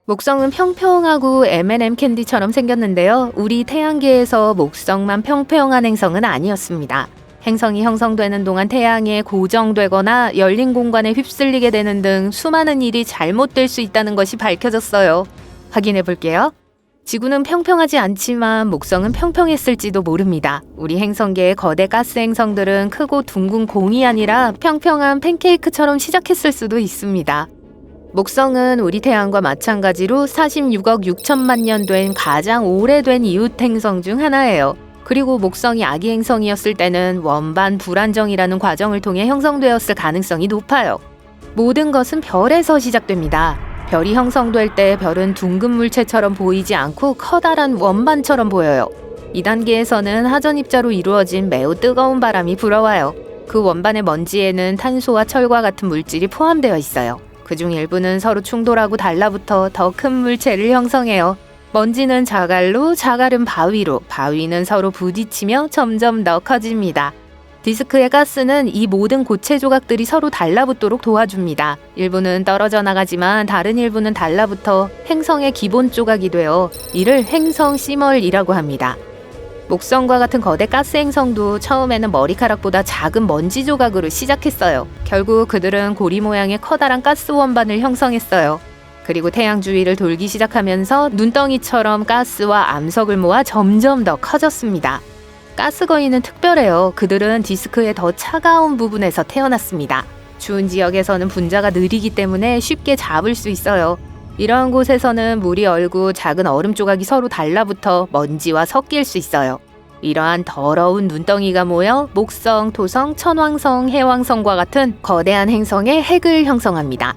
목성은 평평하고 M&M 캔디처럼 생겼는데요. 우리 태양계에서 목성만 평평한 행성은 아니었습니다. 행성이 형성되는 동안 태양에 고정되거나 열린 공간에 휩쓸리게 되는 등 수많은 일이 잘못될 수 있다는 것이 밝혀졌어요. 확인해 볼게요. 지구는 평평하지 않지만 목성은 평평했을지도 모릅니다. 우리 행성계의 거대 가스 행성들은 크고 둥근 공이 아니라 평평한 팬케이크처럼 시작했을 수도 있습니다. 목성은 우리 태양과 마찬가지로 46억 6천만 년 된 가장 오래된 이웃 행성 중 하나예요. 그리고 목성이 아기 행성이었을 때는 원반 불안정이라는 과정을 통해 형성되었을 가능성이 높아요. 모든 것은 별에서 시작됩니다. 별이 형성될 때 별은 둥근 물체처럼 보이지 않고 커다란 원반처럼 보여요. 이 단계에서는 하전 입자로 이루어진 매우 뜨거운 바람이 불어와요. 그 원반의 먼지에는 탄소와 철과 같은 물질이 포함되어 있어요. 그중 일부는 서로 충돌하고 달라붙어 더 큰 물체를 형성해요. 먼지는 자갈로, 자갈은 바위로, 바위는 서로 부딪히며 점점 더 커집니다. 디스크의 가스는 이 모든 고체 조각들이 서로 달라붙도록 도와줍니다. 일부는 떨어져 나가지만 다른 일부는 달라붙어 행성의 기본 조각이 되어 이를 행성 씨멀이라고 합니다. 목성과 같은 거대 가스 행성도 처음에는 머리카락보다 작은 먼지 조각으로 시작했어요. 결국 그들은 고리 모양의 커다란 가스 원반을 형성했어요. 그리고 태양 주위를 돌기 시작하면서 눈덩이처럼 가스와 암석을 모아 점점 더 커졌습니다. 가스 거인은 특별해요. 그들은 디스크의 더 차가운 부분에서 태어났습니다. 추운 지역에서는 분자가 느리기 때문에 쉽게 잡을 수 있어요. 이러한 곳에서는 물이 얼고 작은 얼음 조각이 서로 달라붙어 먼지와 섞일 수 있어요. 이러한 더러운 눈덩이가 모여 목성, 토성, 천왕성, 해왕성과 같은 거대한 행성의 핵을 형성합니다.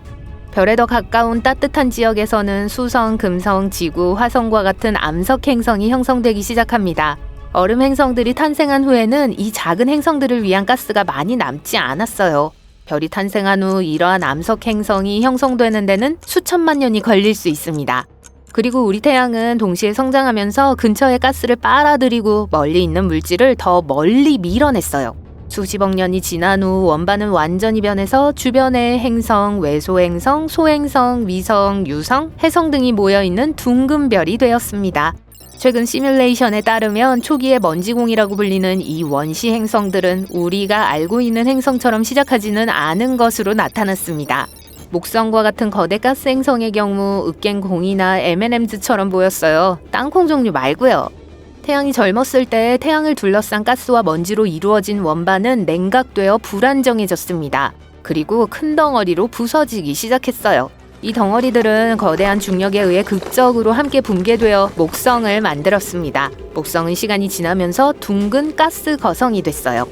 별에 더 가까운 따뜻한 지역에서는 수성, 금성, 지구, 화성과 같은 암석 행성이 형성되기 시작합니다. 얼음 행성들이 탄생한 후에는 이 작은 행성들을 위한 가스가 많이 남지 않았어요. 별이 탄생한 후 이러한 암석 행성이 형성되는 데는 수천만 년이 걸릴 수 있습니다. 그리고 우리 태양은 동시에 성장하면서 근처의 가스를 빨아들이고 멀리 있는 물질을 더 멀리 밀어냈어요. 수십억 년이 지난 후 원반은 완전히 변해서 주변에 행성, 외소행성, 소행성, 위성, 유성, 해성 등이 모여있는 둥근 별이 되었습니다. 최근 시뮬레이션에 따르면 초기의 먼지공이라고 불리는 이 원시 행성들은 우리가 알고 있는 행성처럼 시작하지는 않은 것으로 나타났습니다. 목성과 같은 거대 가스 행성의 경우 으깬공이나 M&Ms처럼 보였어요. 땅콩 종류 말고요. 태양이 젊었을 때 태양을 둘러싼 가스와 먼지로 이루어진 원반은 냉각되어 불안정해졌습니다. 그리고 큰 덩어리로 부서지기 시작했어요. 이 덩어리들은 거대한 중력에 의해 극적으로 함께 붕괴되어 목성을 만들었습니다. 목성은 시간이 지나면서 둥근 가스 거성이 됐어요.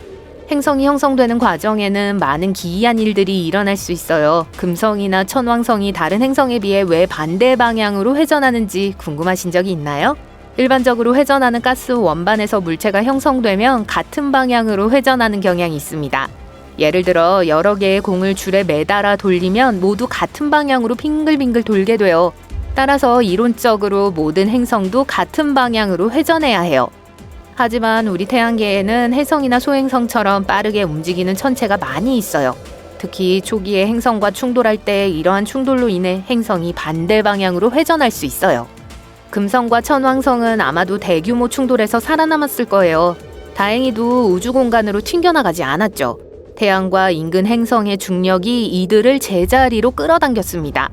행성이 형성되는 과정에는 많은 기이한 일들이 일어날 수 있어요. 금성이나 천왕성이 다른 행성에 비해 왜 반대 방향으로 회전하는지 궁금하신 적이 있나요? 일반적으로 회전하는 가스 원반에서 물체가 형성되면 같은 방향으로 회전하는 경향이 있습니다. 예를 들어 여러 개의 공을 줄에 매달아 돌리면 모두 같은 방향으로 빙글빙글 돌게 돼요. 따라서 이론적으로 모든 행성도 같은 방향으로 회전해야 해요. 하지만 우리 태양계에는 해성이나 소행성처럼 빠르게 움직이는 천체가 많이 있어요. 특히 초기에 행성과 충돌할 때 이러한 충돌로 인해 행성이 반대 방향으로 회전할 수 있어요. 금성과 천왕성은 아마도 대규모 충돌에서 살아남았을 거예요. 다행히도 우주 공간으로 튕겨나가지 않았죠. 태양과 인근 행성의 중력이 이들을 제자리로 끌어당겼습니다.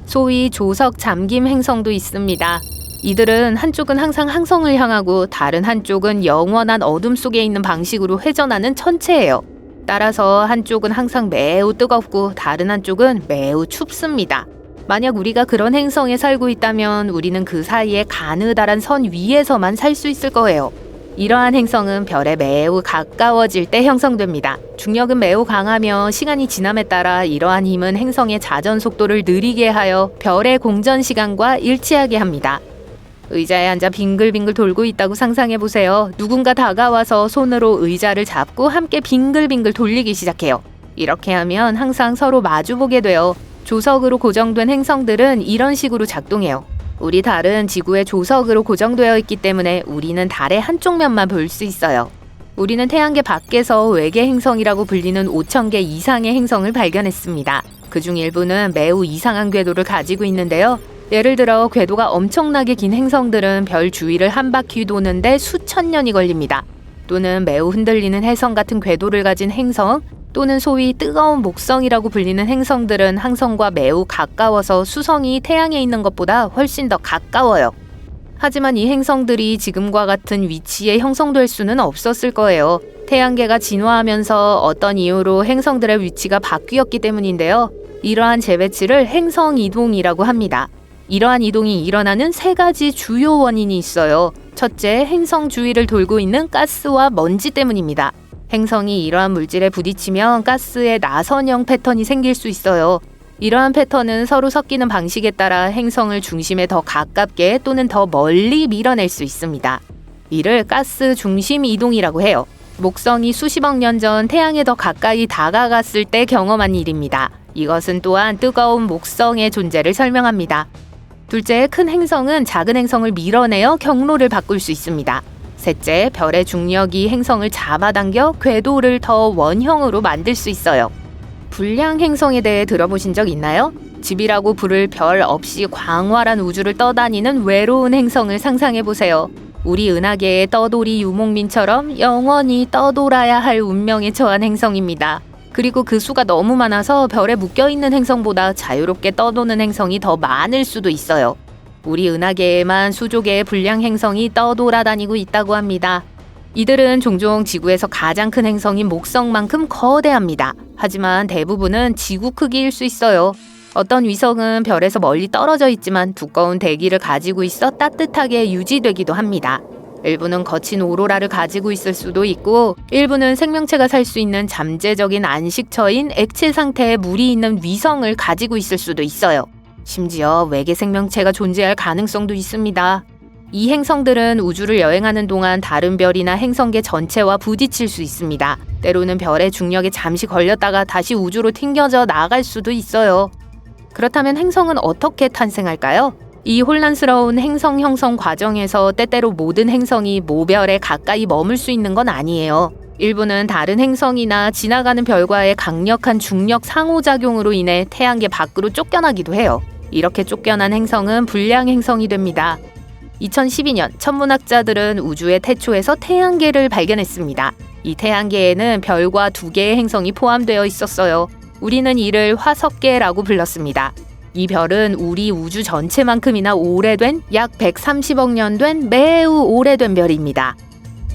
소위 조석 잠김 행성도 있습니다. 이들은 한쪽은 항상 항성을 향하고 다른 한쪽은 영원한 어둠 속에 있는 방식으로 회전하는 천체예요. 따라서 한쪽은 항상 매우 뜨겁고 다른 한쪽은 매우 춥습니다. 만약 우리가 그런 행성에 살고 있다면 우리는 그 사이에 가느다란 선 위에서만 살 수 있을 거예요. 이러한 행성은 별에 매우 가까워질 때 형성됩니다. 중력은 매우 강하며 시간이 지남에 따라 이러한 힘은 행성의 자전 속도를 느리게 하여 별의 공전 시간과 일치하게 합니다. 의자에 앉아 빙글빙글 돌고 있다고 상상해보세요. 누군가 다가와서 손으로 의자를 잡고 함께 빙글빙글 돌리기 시작해요. 이렇게 하면 항상 서로 마주보게 돼요. 조석으로 고정된 행성들은 이런 식으로 작동해요. 우리 달은 지구의 조석으로 고정되어 있기 때문에 우리는 달의 한쪽 면만 볼 수 있어요. 우리는 태양계 밖에서 외계 행성이라고 불리는 5,000개 이상의 행성을 발견했습니다. 그중 일부는 매우 이상한 궤도를 가지고 있는데요. 예를 들어 궤도가 엄청나게 긴 행성들은 별 주위를 한 바퀴 도는데 수천 년이 걸립니다. 또는 매우 흔들리는 혜성 같은 궤도를 가진 행성, 또는 소위 뜨거운 목성이라고 불리는 행성들은 항성과 매우 가까워서 수성이 태양에 있는 것보다 훨씬 더 가까워요. 하지만 이 행성들이 지금과 같은 위치에 형성될 수는 없었을 거예요. 태양계가 진화하면서 어떤 이유로 행성들의 위치가 바뀌었기 때문인데요. 이러한 재배치를 행성 이동이라고 합니다. 이러한 이동이 일어나는 세 가지 주요 원인이 있어요. 첫째, 행성 주위를 돌고 있는 가스와 먼지 때문입니다. 행성이 이러한 물질에 부딪히면 가스의 나선형 패턴이 생길 수 있어요. 이러한 패턴은 서로 섞이는 방식에 따라 행성을 중심에 더 가깝게 또는 더 멀리 밀어낼 수 있습니다. 이를 가스 중심 이동이라고 해요. 목성이 수십억 년 전 태양에 더 가까이 다가갔을 때 경험한 일입니다. 이것은 또한 뜨거운 목성의 존재를 설명합니다. 둘째, 큰 행성은 작은 행성을 밀어내어 경로를 바꿀 수 있습니다. 셋째, 별의 중력이 행성을 잡아당겨 궤도를 더 원형으로 만들 수 있어요. 불량 행성에 대해 들어보신 적 있나요? 집이라고 부를 별 없이 광활한 우주를 떠다니는 외로운 행성을 상상해보세요. 우리 은하계의 떠돌이 유목민처럼 영원히 떠돌아야 할 운명에 처한 행성입니다. 그리고 그 수가 너무 많아서 별에 묶여있는 행성보다 자유롭게 떠도는 행성이 더 많을 수도 있어요. 우리 은하계에만 수조 개의 불량 행성이 떠돌아다니고 있다고 합니다. 이들은 종종 지구에서 가장 큰 행성인 목성만큼 거대합니다. 하지만 대부분은 지구 크기일 수 있어요. 어떤 위성은 별에서 멀리 떨어져 있지만 두꺼운 대기를 가지고 있어 따뜻하게 유지되기도 합니다. 일부는 거친 오로라를 가지고 있을 수도 있고, 일부는 생명체가 살 수 있는 잠재적인 안식처인 액체 상태의 물이 있는 위성을 가지고 있을 수도 있어요. 심지어 외계 생명체가 존재할 가능성도 있습니다. 이 행성들은 우주를 여행하는 동안 다른 별이나 행성계 전체와 부딪힐 수 있습니다. 때로는 별의 중력에 잠시 걸렸다가 다시 우주로 튕겨져 나갈 수도 있어요. 그렇다면 행성은 어떻게 탄생할까요? 이 혼란스러운 행성 형성 과정에서 때때로 모든 행성이 모별에 가까이 머물 수 있는 건 아니에요. 일부는 다른 행성이나 지나가는 별과의 강력한 중력 상호작용으로 인해 태양계 밖으로 쫓겨나기도 해요. 이렇게 쫓겨난 행성은 불량 행성이 됩니다. 2012년 천문학자들은 우주의 태초에서 태양계를 발견했습니다. 이 태양계에는 별과 2개의 행성이 포함되어 있었어요. 우리는 이를 화석계라고 불렀습니다. 이 별은 우리 우주 전체만큼이나 오래된, 약 130억 년 된 매우 오래된 별입니다.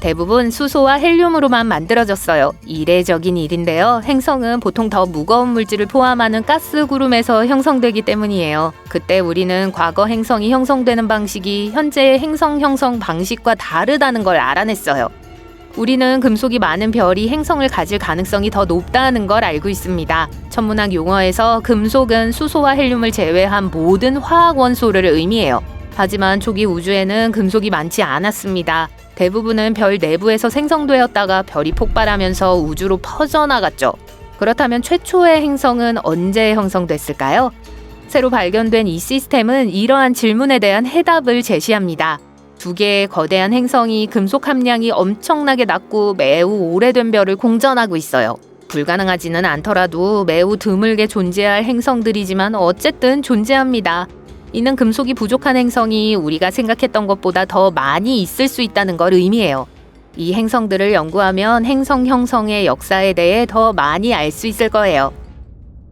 대부분 수소와 헬륨으로만 만들어졌어요. 이례적인 일인데요. 행성은 보통 더 무거운 물질을 포함하는 가스 구름에서 형성되기 때문이에요. 그때 우리는 과거 행성이 형성되는 방식이 현재의 행성 형성 방식과 다르다는 걸 알아냈어요. 우리는 금속이 많은 별이 행성을 가질 가능성이 더 높다는 걸 알고 있습니다. 천문학 용어에서 금속은 수소와 헬륨을 제외한 모든 화학 원소를 의미해요. 하지만 초기 우주에는 금속이 많지 않았습니다. 대부분은 별 내부에서 생성되었다가 별이 폭발하면서 우주로 퍼져나갔죠. 그렇다면 최초의 행성은 언제 형성됐을까요? 새로 발견된 이 시스템은 이러한 질문에 대한 해답을 제시합니다. 2개의 거대한 행성이 금속 함량이 엄청나게 낮고 매우 오래된 별을 공전하고 있어요. 불가능하지는 않더라도 매우 드물게 존재할 행성들이지만 어쨌든 존재합니다. 이는 금속이 부족한 행성이 우리가 생각했던 것보다 더 많이 있을 수 있다는 걸 의미해요. 이 행성들을 연구하면 행성 형성의 역사에 대해 더 많이 알 수 있을 거예요.